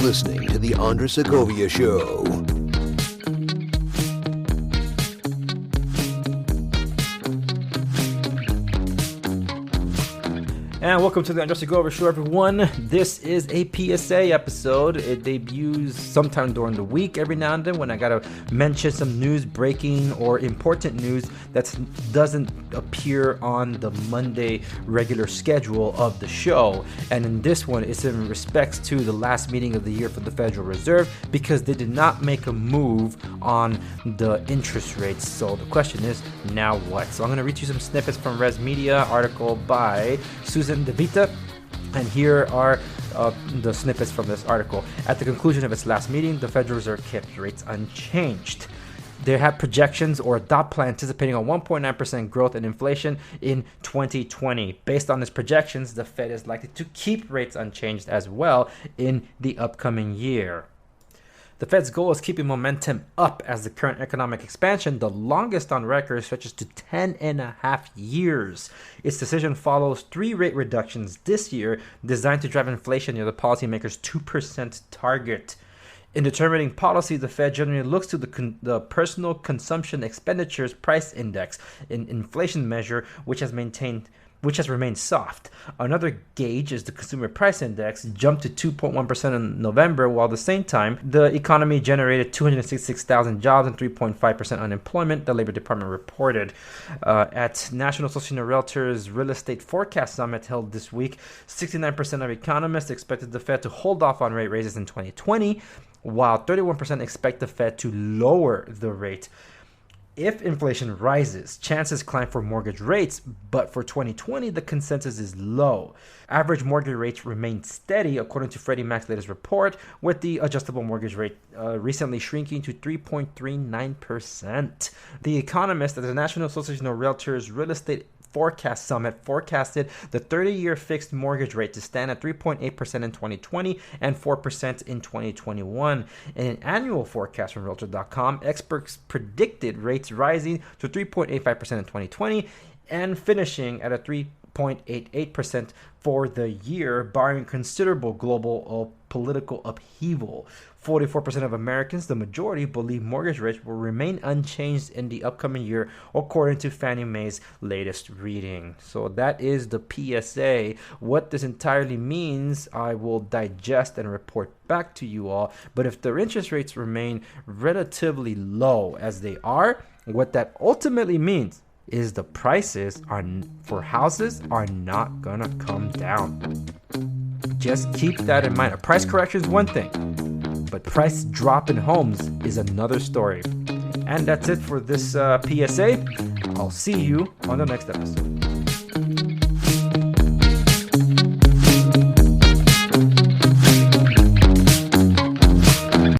listening to The Andres Segovia Show. And welcome to the Andres Segovia Show, everyone. This is a PSA episode. It debuts sometime during the week every now and then when I gotta mention some news breaking or important news that doesn't appear on the Monday regular schedule of the show. And in this one, it's in respects to the last meeting of the year for the Federal Reserve because they did not make a move on the interest rates. So the question is, now what? So I'm gonna read you some snippets from Res Media article by Susan DeVita, and here are the snippets from this article. At the conclusion of its last meeting, the Federal Reserve kept rates unchanged. They had projections or a dot plan anticipating a 1.9% growth in inflation in 2020. Based on its projections, the Fed is likely to keep rates unchanged as well in the upcoming year. The Fed's goal is keeping momentum up as the current economic expansion, the longest on record, stretches to 10.5 years. Its decision follows 3 rate reductions this year designed to drive inflation near the policymakers' 2% target. In determining policy, the Fed generally looks to the Personal Consumption Expenditures Price Index, an inflation measure which has remained soft. Another gauge is the Consumer Price Index, jumped to 2.1% in November, while at the same time, the economy generated 266,000 jobs and 3.5% unemployment, the Labor Department reported. At National Association of Realtors Real Estate Forecast Summit held this week, 69% of economists expected the Fed to hold off on rate raises in 2020, while 31% expect the Fed to lower the rate. If inflation rises, chances climb for mortgage rates, but for 2020, the consensus is low. Average mortgage rates remain steady, according to Freddie Mac's latest report, with the adjustable mortgage rate recently shrinking to 3.39%. The Economist at the National Association of Realtors Real Estate Forecast Summit forecasted the 30-year fixed mortgage rate to stand at 3.8% in 2020 and 4% in 2021. In an annual forecast from Realtor.com, experts predicted rates rising to 3.85% in 2020 and finishing at a 3.88% for the year, barring considerable global political upheaval. 44% of Americans, the majority, believe mortgage rates will remain unchanged in the upcoming year, according to Fannie Mae's latest reading. So that is the PSA. What this entirely means, I will digest and report back to you all. But if their interest rates remain relatively low as they are, what that ultimately means is the prices for houses are not gonna come down. Just keep that in mind. A price correction is one thing, but price drop in homes is another story. And that's it for this PSA. I'll see you on the next episode.